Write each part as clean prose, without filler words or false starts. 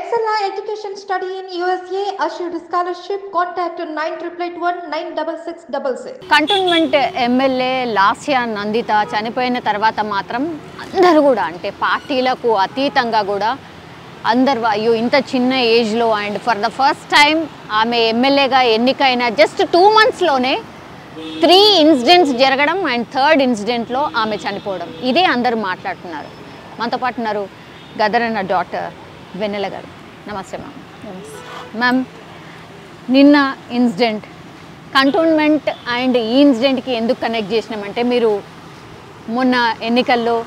Excella Education Study in USA assured scholarship. Contact 9881 Cantonment MLA Lasya Nanditha చనిపోయిన తర్వాత మాత్రం అందరూ కూడా అంటే పార్టీలకు అతీతంగా కూడా అందరు అయ్యో ఇంత చిన్న ఏజ్లో and for the first time ఆమె ఎమ్మెల్యేగా ఎన్నికైన జస్ట్ 2 monthsలోనే 3 ఇన్సిడెంట్స్ జరగడం అండ్ 3rd ఇన్సిడెంట్లో ఆమె చనిపోవడం ఇదే అందరూ మాట్లాడుతున్నారు. మనతో పాటు ఉన్నారు గదరన్న డాటర్ వెన్నెల గారు. నమస్తే మ్యామ్. మ్యామ్, నిన్న ఇన్సిడెంట్ కంటోన్మెంట్ అండ్ ఈ ఇన్సిడెంట్కి ఎందుకు కనెక్ట్ చేసినామంటే మీరు మొన్న ఎన్నికల్లో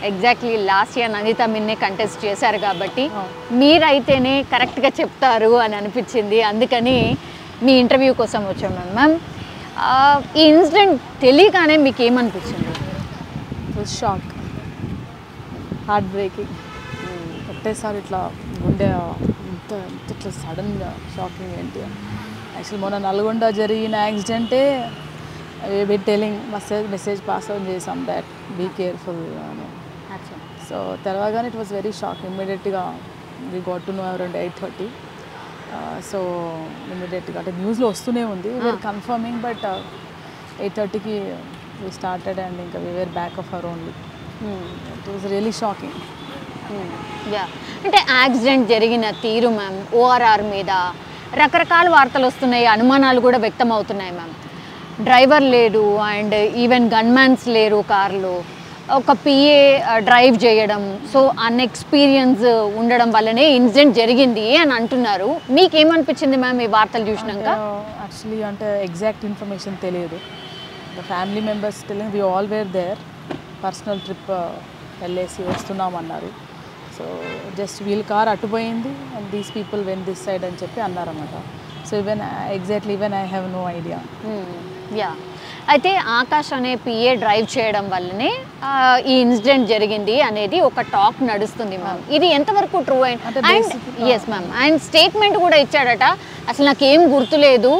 ఎగ్జాక్ట్లీ లాస్యా నందిత మిన్నే కంటెస్ట్ చేశారు కాబట్టి మీరైతేనే కరెక్ట్గా చెప్తారు అని అనిపించింది. అందుకని మీ ఇంటర్వ్యూ కోసం వచ్చాం మ్యామ్. ఈ ఇన్సిడెంట్ తెలియగానే మీకు ఏమనిపించింది? Shock, heart breaking. ఒకటేసారి ఇట్లా గుండె ఇట్లా సడన్గా షాకింగ్ ఏంటి. యాక్చువల్ మొన్న నల్గొండ జరిగిన యాక్సిడెంటే టెలింగ్ మెసేజ్ పాస్ అవుట్ చేసాం దాట్ బీ కేర్ఫుల్ అని. సో తెలవగానే ఇట్ వాస్ వెరీ షాక్. ఇమ్మీడియట్గా we got to know around 8:30. So ఇమ్మీడియట్గా అంటే న్యూస్లో వస్తూనే ఉంది, వీఆర్ కన్ఫర్మింగ్, బట్ 8:30కి వీ స్టార్టెడ్ అండ్ ఇంకా we were back of our only. It was really shocking. అంటే యాక్సిడెంట్ జరిగిన తీరు మ్యామ్, ఓఆర్ఆర్ మీద రకరకాల వార్తలు వస్తున్నాయి, అనుమానాలు కూడా వ్యక్తం అవుతున్నాయి మ్యామ్. డ్రైవర్ లేడు అండ్ ఈవెన్ గన్మ్యాన్స్ లేరు కార్లో, ఒక పిఏ డ్రైవ్ చేయడం, సో అన్ఎక్స్పీరియన్స్ ఉండడం వల్లనే ఇన్సిడెంట్ జరిగింది అని అంటున్నారు. మీకేమనిపించింది మ్యామ్ ఈ వార్తలు చూసినాక? యాక్చువల్లీ అంటే ఎగ్జాక్ట్ ఇన్ఫర్మేషన్ తెలియదు. The family members telling we all were there, personal trip వెళ్ళేసి వస్తున్నామన్నారు. సో జస్ట్ వీల్ కార్ అటుపోయింది and these people when this side అని చెప్పి అన్నారన్నమాట. So even exactly even I have no idea. అయితే ఆకాష్ అనే పిఏ డ్రైవ్ చేయడం వల్లనే ఈ ఇన్సిడెంట్ జరిగింది అనేది ఒక టాక్ నడుస్తుంది మ్యామ్. ఇది ఎంతవరకు ట్రూ? అండ్ ఎస్ మ్యామ్, ఆయన స్టేట్మెంట్ కూడా ఇచ్చాడట, అసలు నాకేం గుర్తులేదు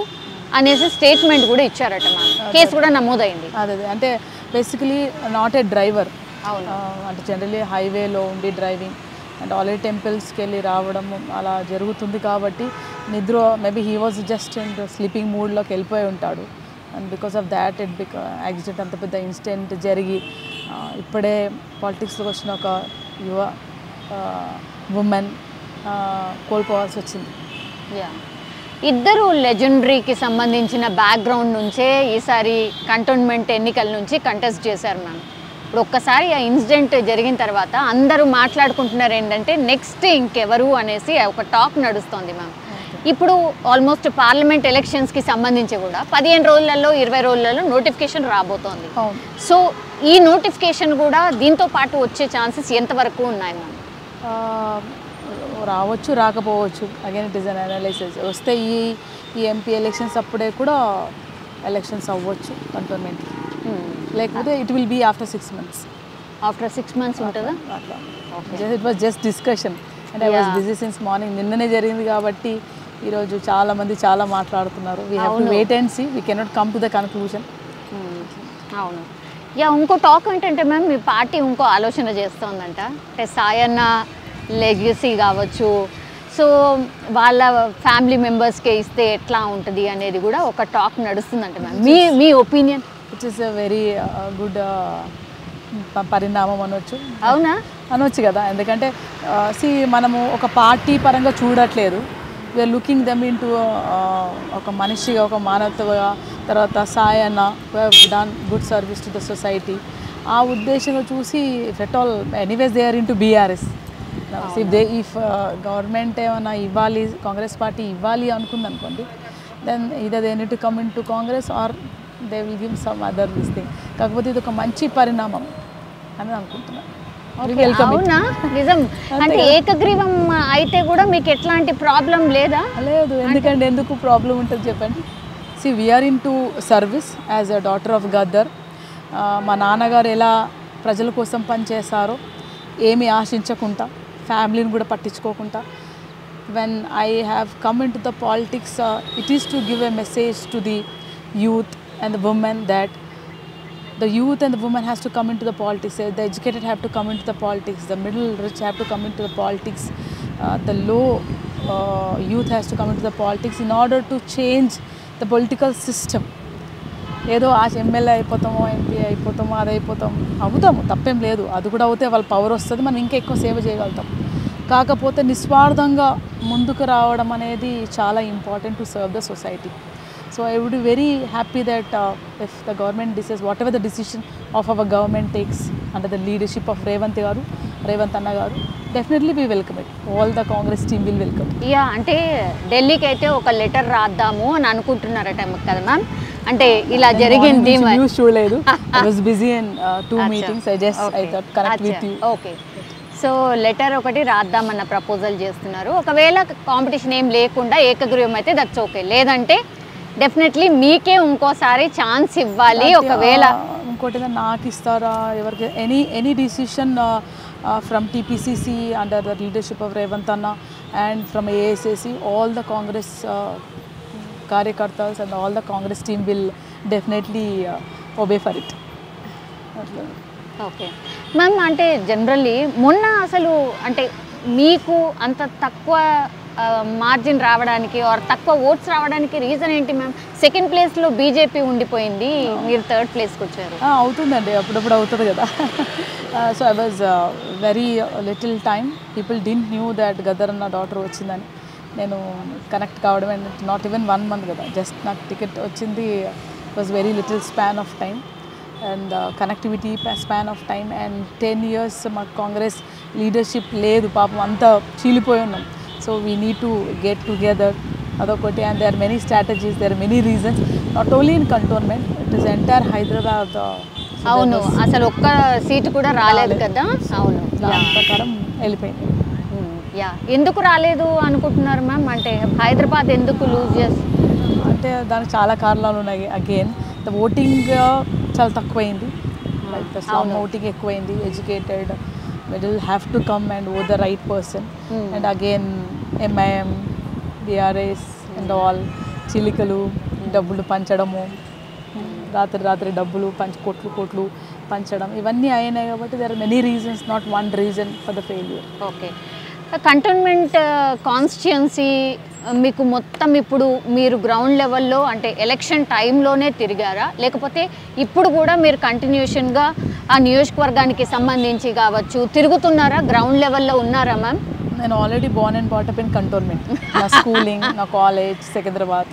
అనేసి స్టేట్మెంట్ కూడా ఇచ్చారట మ్యామ్. కేసు కూడా నమోదైంది. అదే అంటే బేసికలీ నాట్ ఏ డ్రైవర్. అంటే జనరలీ హైవేలో ఉండి డ్రైవింగ్ అండ్ ఆల్రెడీ టెంపుల్స్కి వెళ్ళి రావడం అలా జరుగుతుంది కాబట్టి నిద్ర maybe he was just in sleeping మూడ్లోకి వెళ్ళిపోయి ఉంటాడు. And because of that accident అంత పెద్ద ఇన్సిడెంట్ జరిగి ఇప్పుడే పాలిటిక్స్లోకి వచ్చిన ఒక యువ ఉమెన్ కోల్పోవాల్సి వచ్చింది. ఇద్దరు లెజెండరీకి సంబంధించిన బ్యాక్గ్రౌండ్ నుంచే ఈసారి కంటోన్మెంట్ ఎన్నికల నుంచి కంటెస్ట్ చేశారు మ్యామ్. ఇప్పుడు ఒక్కసారి ఆ ఇన్సిడెంట్ జరిగిన తర్వాత అందరూ మాట్లాడుకుంటున్నారు ఏంటంటే నెక్స్ట్ ఇంకెవరు అనేసి ఒక టాక్ నడుస్తోంది మ్యామ్. ఇప్పుడు ఆల్మోస్ట్ పార్లమెంట్ ఎలక్షన్స్కి సంబంధించి కూడా 15 రోజులలో 20 రోజులలో నోటిఫికేషన్ రాబోతోంది. సో ఈ నోటిఫికేషన్ కూడా దీంతో పాటు వచ్చే ఛాన్సెస్ ఎంతవరకు ఉన్నాయి మ్యామ్? రావచ్చు, రాకపోవచ్చు. Again it is an analysis. వస్తే ఈ ఎంపీ ఎలక్షన్స్ అప్పుడే కూడా ఎలక్షన్స్ అవ్వచ్చు కంటోన్మెంట్కి, లేకపోతే it will be after 6 months. After 6 months ఉంటుందా? అట్లా it was just discussion and I was busy since morning. నిన్ననే జరిగింది కాబట్టి ఈరోజు చాలామంది చాలా మాట్లాడుతున్నారు. We have to wait and see, we cannot come to the conclusion. అవును. ఇంకో టాక్ ఏంటంటే మ్యామ్, మీ పార్టీ ఇంకో ఆలోచన చేస్తోందంట. అంటే సాయన్న లెగసీ కావచ్చు, సో వాళ్ళ ఫ్యామిలీ మెంబర్స్కే ఇస్తే ఎట్లా ఉంటుంది అనేది కూడా ఒక టాక్ నడుస్తుందంట మ్యామ్. మీ opinion? It is a very good పరిణామం అనొచ్చు. అవునా? అనొచ్చు కదా. ఎందుకంటే మనము ఒక పార్టీ పరంగా చూడట్లేదు, వీఆర్ లుకింగ్ దెమ్ ఇంటూ ఒక మనిషిగా, ఒక మానవతగా. తర్వాత Sayanna done good service to the society, ఆ ఉద్దేశంగా చూసి if at all anyways they are into BRS. If government ఏమైనా ఇవ్వాలి, కాంగ్రెస్ పార్టీ ఇవ్వాలి అనుకుంది అనుకోండి, then either they need to come into Congress or they will give some other this thing. కాకపోతే ఇది ఒక మంచి పరిణామం అని అనుకుంటున్నాను. అవునా? నిజం అంటే ఏకగ్రీవం అయితే కూడా మీకు ఎట్లాంటి ప్రాబ్లం లేదా? లేదు. ఎందుకు ప్రాబ్లం ఉంటుంది చెప్పండి. See we are into service as a daughter of Gaddar. మా నాన్నగారు ఎలా ప్రజల కోసం పనిచేశారో, ఏమి ఆశించకుండా, ఫ్యామిలీని కూడా పట్టించుకోకుండా, when I have come in to the politics, it is to give a message to the youth and the women that the youth and the women has to come into the politics. The educated have to come into the politics. The middle rich have to come into the politics. the low youth has to come into the politics in order to change the political system. ఏదో ఆ MLA అయిపోతామో MP అయిపోతామో అది అవుతాము తప్పేం లేదు, అది కూడా అవుతే వాళ్ళ పవర్ వస్తుంది, మనం ఇంకా ఎక్కువ సేవ చేయగలుగుతాం. కాకపోతే నిస్వార్థంగా ముందుకు రావడం అనేది చాలా important to serve the society. So I would be very happy that if the government decides whatever the decision of our government takes under the leadership of Revanth అన్న గారు, definitely we welcome it. All the Congress team will welcome. Yeah, అంటే ఢిల్లీకి అయితే ఒక letter రాద్దాము అని అనుకుంటున్నారట కదా ma'am? అంటే ఇలా జరిగింది. న్యూస్ చూడలేదు, I was busy in 2 meetings. I thought connect with you. Okay, so letter ఒకటి రాద్దామన్న ప్రపోజల్ చేస్తున్నారు. ఒకవేళ కాంపిటీషన్ ఏం లేకుండా ఏకగ్రీవం అయితే దట్స్ ఓకే, లేదంటే డెఫినెట్లీ మీకే ఇంకోసారి ఛాన్స్ ఇవ్వాలి. ఒకవేళ ఇంకోటి నాకు ఇస్తారా ఎవరికి any decision from TPCC under the leadership of Revanth అన్న and from AICC, all the Congress కార్యకర్తలు and all the Congress team will definitely obey for it. Okay ma'am, అంటే జనరల్లీ మొన్న అసలు అంటే మీకు అంత తక్కువ మార్జిన్ రావడానికి ఆర్ తక్కువ ఓట్స్ రావడానికి రీజన్ ఏంటి మ్యామ్? సెకండ్ ప్లేస్లో బీజేపీ ఉండిపోయింది, మీరు థర్డ్ ప్లేస్కి వచ్చారు. అవుతుందండి, అప్పుడప్పుడు అవుతుంది కదా. So I was very little time, people didn't knew that Gaddar అన్న డాటర్ వచ్చిందని. నేను కనెక్ట్ కావడం అండ్ నాట్ ఈవెన్ 1 month కదా, జస్ట్ నాకు టికెట్ వచ్చింది. Was very little span of time and connectivity span of time. And 10 years మాకు Congress leadership లేదు, పాపం అంతా చీలిపోయి ఉన్నాం. So we need to get together, అదొకటి. And there are many strategies, there are many reasons, not only in Cantonment, it is entire Hyderabad. అవును, అసలు ఒక్క సీటు కూడా రాలేదు కదా. అవును, దాని ప్రకారం వెళ్ళిపోయింది. యా, ఎందుకు రాలేదు అనుకుంటున్నారు మ్యామ్? అంటే హైదరాబాద్ ఎందుకు లూజ్ చేస్తుంది అంటే దానికి చాలా కారణాలు ఉన్నాయి. అగైన్ ద ఓటింగ్ చాలా తక్కువైంది, లైక్ ద స్లమ్ ఓటింగ్ ఎక్కువైంది. Educated middle have to come and oh the right person. And again MIM, BRS and all చిలికలు, డబ్బులు పంచడము, రాత్రి డబ్బులు కోట్లు పంచడం, ఇవన్నీ అయినాయి. కాబట్టి there are many reasons, not one reason for the failure. Okay, Cantonment constituency మీకు మొత్తం ఇప్పుడు మీరు గ్రౌండ్ లెవెల్లో అంటే ఎలక్షన్ టైంలోనే తిరిగారా, లేకపోతే ఇప్పుడు కూడా మీరు కంటిన్యూషన్గా ఆ నియోజకవర్గానికి సంబంధించి కావచ్చు తిరుగుతున్నారా, గ్రౌండ్ లెవెల్లో ఉన్నారా మ్యామ్? నేను already born and brought up in Cantonment. నా స్కూలింగ్, నా కాలేజ్ సికింద్రాబాద్,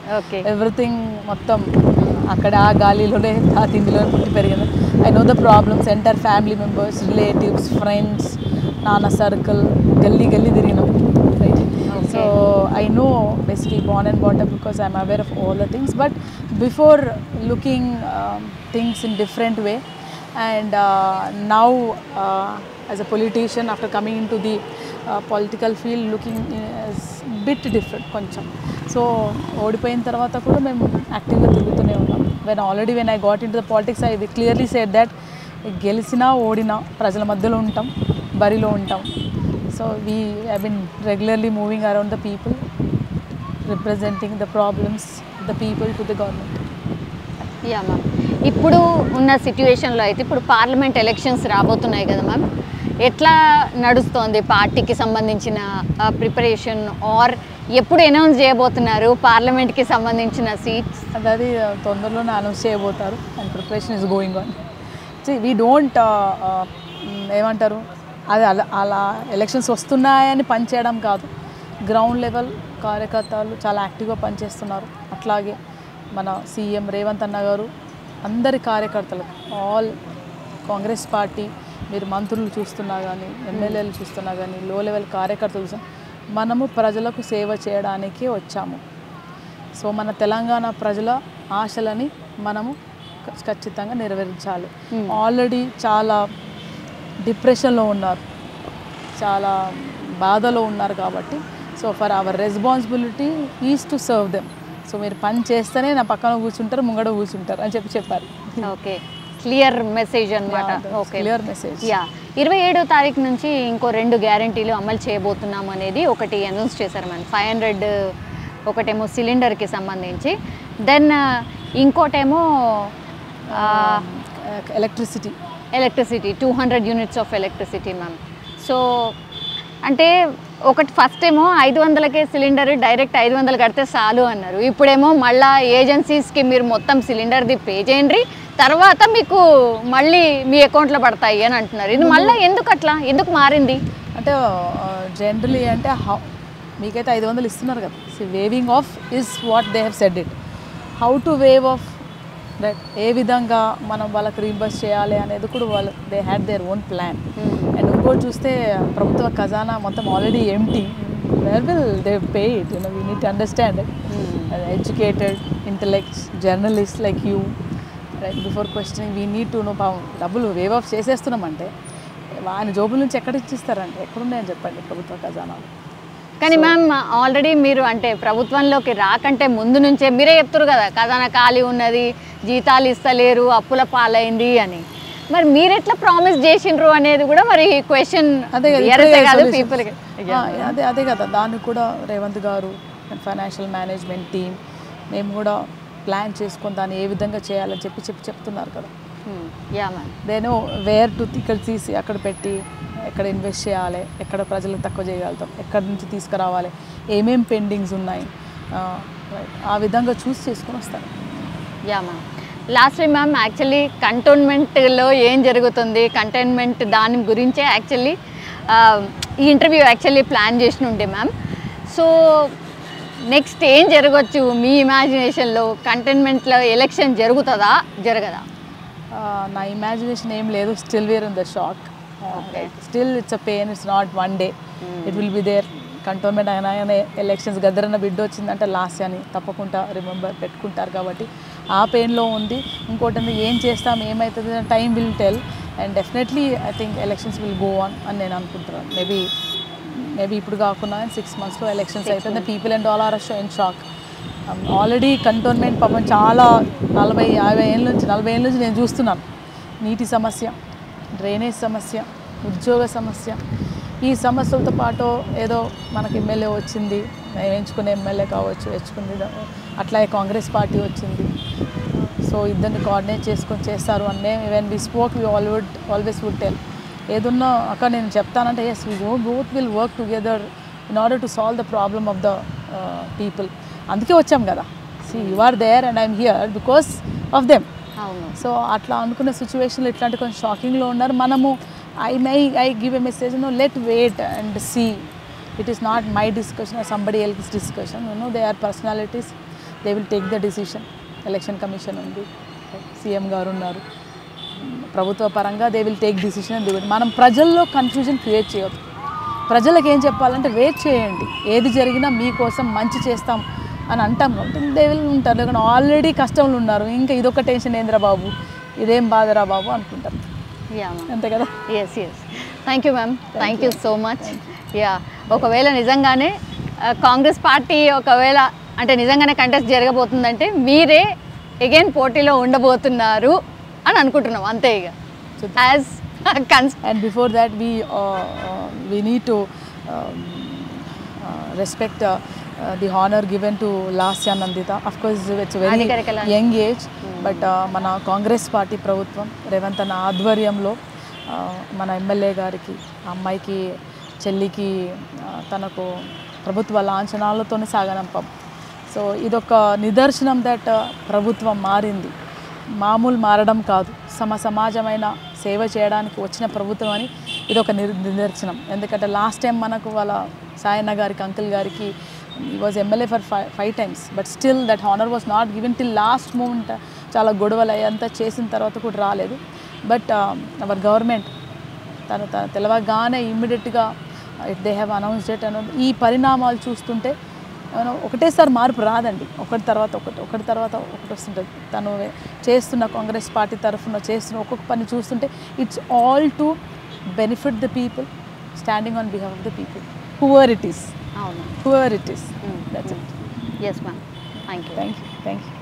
ఎవ్రీథింగ్ మొత్తం అక్కడ ఆ గాలిలోనే ఆ తిండిలో పుట్టి పెరిగింది. I know the problems, entire family members, relatives, friends, నాన్న సర్కిల్, గల్లీ తిరిగినాం, right? So I know basically born and brought up because I'm aware of all the things. But before looking things in different way and now as a politician, after coming into the political field, looking is bit different కొంచెం. So ఓడిపోయిన తర్వాత కూడా మేము యాక్టివ్గా తిరుగుతూనే ఉన్నాం. when I got into the politics, I clearly said that గెలిచినా ఓడినా ప్రజల మధ్యలో ఉంటాం, బరిలో ఉంటాం. So we have been regularly moving around the people, representing the problems of the people to the government. Yeah ma'am, ఇప్పుడు ఉన్న సిచ్యువేషన్లో అయితే ఇప్పుడు పార్లమెంట్ ఎలక్షన్స్ రాబోతున్నాయి కదా మ్యామ్, ఎట్లా నడుస్తోంది పార్టీకి సంబంధించిన ప్రిపరేషన్, ఆర్ ఎప్పుడు అనౌన్స్ చేయబోతున్నారు పార్లమెంట్కి సంబంధించిన సీట్స్? అది తొందరలోనే అనౌన్స్ చేయబోతారు and preparation is going on. We don't ఏమంటారు, అది అలా ఎలక్షన్స్ వస్తున్నాయని పనిచేయడం కాదు. గ్రౌండ్ లెవెల్ కార్యకర్తలు చాలా యాక్టివ్గా పనిచేస్తున్నారు. అట్లాగే మన సీఎం రేవంత్ అన్న గారు అందరి కార్యకర్తలకు, ఆల్ కాంగ్రెస్ పార్టీ, మీరు మంత్రులు చూస్తున్నా కానీ, ఎమ్మెల్యేలు చూస్తున్నా కానీ, లో లెవెల్ కార్యకర్తలు చూస్తున్నా, మనము ప్రజలకు సేవ చేయడానికి వచ్చాము. సో మన తెలంగాణ ప్రజల ఆశలని మనము ఖచ్చితంగా నెరవేర్చాలి. ఆల్రెడీ చాలా డిప్రెషన్లో ఉన్నారు, చాలా బాధలో ఉన్నారు. కాబట్టి so for our responsibility is to serve them. So మీరు పని చేస్తేనే నా పక్కన కూర్చుంటారు, ముంగడ కూర్చుంటారు అని చెప్పారు. ఓకే, క్లియర్ మెసేజ్ అనమాట. Okay, clear message. యా, 27వ తారీఖు నుంచి ఇంకో 2 గ్యారంటీలు అమలు చేయబోతున్నాం అనేది ఒకటి అనౌన్స్ చేశారు మనం. 500 ఒకటేమో సిలిండర్కి సంబంధించి, దెన్ ఇంకోటేమో electricity 200 units of electricity ma'am. So అంటే ఒకటి ఫస్ట్ ఏమో 500కే సిలిండర్ డైరెక్ట్ 500 కడితే చాలు అన్నారు. ఇప్పుడేమో మళ్ళీ ఏజెన్సీస్కి మీరు మొత్తం సిలిండర్ది పే చేయండి, తర్వాత మీకు మళ్ళీ మీ అకౌంట్లో పడతాయి అని అంటున్నారు. ఇది మళ్ళీ ఎందుకు అట్లా, ఎందుకు మారింది అంటే జనరలీ అంటే మీకైతే 500 ఇస్తున్నారు కదా. Waiving off is what they have said it. How to waive off that, ఏ విధంగా మనం వాళ్ళకి రీంబర్స్ చేయాలి అనేది కూడా వాళ్ళు they had their own plan. And ఇంకోటి చూస్తే ప్రభుత్వ ఖజానా మొత్తం already empty. Where will they pay it? We need to understand it. Educated intellects journalist like you, right, before questioning we need to know. డబ్బులు వేవ్ ఆఫ్ చేసేస్తున్నామంటే ఆయన జోబుల నుంచి ఎక్కడ ఇచ్చిస్తారంటే ఎక్కడున్నాయని చెప్పండి ప్రభుత్వ ఖజానాలు. కానీ మ్యామ్ ఆల్రెడీ మీరు అంటే ప్రభుత్వంలోకి రాకంటే ముందు నుంచే మీరే చెప్తారు కదా ఖజానా ఖాళీ ఉన్నది, జీతాలు ఇస్తలేరు, అప్పుల పాలైంది అని. మరి మీరు ఎట్లా ప్రామిస్ చేసిండ్రు అనేది కూడా మరి క్వశ్చన్. అదే కదా, దాన్ని కూడా రేవంత్ గారు అండ్ ఫైనాన్షియల్ మేనేజ్మెంట్ టీమ్ మేము కూడా ప్లాన్ చేసుకొని దాన్ని ఏ విధంగా చేయాలని చెప్తున్నారు కదా. Yeah ma'am. They know where to ఇక్కడ తీసి అక్కడ పెట్టి ఎక్కడ ఇన్వెస్ట్ చేయాలి, ఎక్కడ ప్రజలకు తక్కువ చేయగలుగుతాం, ఎక్కడి నుంచి తీసుకురావాలి, ఏమేం పెండింగ్స్ ఉన్నాయి, ఆ విధంగా చేసుకొని వస్తారు. Yeah ma'am. Lastly ma'am actually కంటోన్మెంట్లో ఏం జరుగుతుంది, కంటైన్మెంట్ దాని గురించే యాక్చువల్లీ ఈ ఇంటర్వ్యూ యాక్చువల్లీ ప్లాన్ చేసి ఉండే మ్యామ్. సో నెక్స్ట్ ఏం జరగవచ్చు మీ ఇమాజినేషన్లో? కంటైన్మెంట్లో ఎలక్షన్ జరుగుతుందా జరగదా? నా ఇమాజినేషన్ ఏం లేదు. Still we're in the shock. Still it's a pain. It's not one day, it will be there. Cantonment అయినా ఎలక్షన్స్ గద్దరన్న బిడ్డ వచ్చిందంటే లాస్ట్ అని తప్పకుండా రిమెంబర్ పెట్టుకుంటారు కాబట్టి ఆ పెయిన్లో ఉంది. ఇంకోటి ఏం చేస్తాం, ఏమవుతుంది, time will tell. And definitely I think elections will go on అని నేను అనుకుంటున్నాను. మేబీ ఇప్పుడు కాకుండా 6 monthsలో ఎలక్షన్స్ అవుతుంది. People and all are in shock. Already cantonment పాపం చాలా 40-50 ఏళ్ళ నుంచి నేను చూస్తున్నాను. నీటి సమస్య, డ్రైనేజ్ సమస్య, ఉద్యోగ సమస్య, ఈ సమస్యలతో పాటు ఏదో మనకి ఎమ్మెల్యే వచ్చింది, మేము ఎంచుకునే ఎమ్మెల్యే కావచ్చు, అట్లాగే కాంగ్రెస్ పార్టీ వచ్చింది. సో ఇద్దరిని కోఆర్డినేట్ చేసుకొని చేస్తారు అనే when we spoke we always would tell. ఏదున్నా అక్కడ నేను చెప్తానంటే yes we both will work together in order to solve the problem of the people. అందుకే వచ్చాం కదా. You are there and I'm here because of them. So అట్లా అనుకున్న సిచ్యువేషన్లో ఇట్లాంటి కొంచెం షాకింగ్లో ఉన్నారు. మనము I give a message, let wait and see. It is not my discussion or somebody else discussion. They are personalities, they will take the decision. Election commission ఉంది, CM గారు ఉన్నారు, ప్రభుత్వ పరంగా దే విల్ టేక్ డిసిషన్. మనం ప్రజల్లో confusion create చేయొద్దు. ప్రజలకు ఏం చెప్పాలంటే వెయిట్ చేయండి, ఏది జరిగినా మీకోసం మంచి చేస్తాం అని అంటాం కాబట్టి దే విల్ ఉంటారు. లేకుండా ఆల్రెడీ కష్టంలో ఉన్నారు, ఇంకా ఇదొక టెన్షన్ ఏందిరా బాబు, ఇదేం బాధరా బాబు అనుకుంటారు. అంతే కదా. Yes thank you ma'am, thank you so much. ఒకవేళ నిజంగానే కాంగ్రెస్ పార్టీ ఒకవేళ అంటే నిజంగానే కంటెస్ట్ జరగబోతుందంటే మీరే అగైన్ పోటీలో ఉండబోతున్నారు అని అనుకుంటున్నాం అంతే. ఇక as and before that we need to respect the honor given to Lasya Nandita. Of course it's a very young age, but మన కాంగ్రెస్ పార్టీ ప్రభుత్వం రేవంత్ అన్న ఆధ్వర్యంలో మన ఎమ్మెల్యే గారికి, అమ్మాయికి, చెల్లికి తనకు ప్రభుత్వ లాంఛనాలతోనే సాగనంపం. సో ఇదొక నిదర్శనం దట్ ప్రభుత్వం మారింది, మామూలు మారడం కాదు, సమాజమైన సేవ చేయడానికి వచ్చిన ప్రభుత్వం అని ఇదొక నిదర్శనం. ఎందుకంటే లాస్ట్ టైం మనకు వాళ్ళ సాయన్న గారికి, అంకుల్ గారికి ఈ was MLA for 5 times, but still that honour was not given till last moment. చాలా గొడవలు అయ్యంతా చేసిన తర్వాత కూడా రాలేదు. బట్ అవర్ గవర్నమెంట్ తను తెలవగానే ఇమ్మీడియట్గా దే హ్యావ్ అనౌన్స్డ్ ఇట్. ఈ పరిణామాలు చూస్తుంటే ఒకటేసారి మార్పు రాదండి, ఒకటి తర్వాత ఒకటి వస్తుంటుంది. తను చేస్తున్న కాంగ్రెస్ పార్టీ తరఫున చేస్తున్న ఒక్కొక్క పని చూస్తుంటే it's all to benefit the people, standing on behalf of the people, whoever it is. That's it. Yes ma'am, thank you.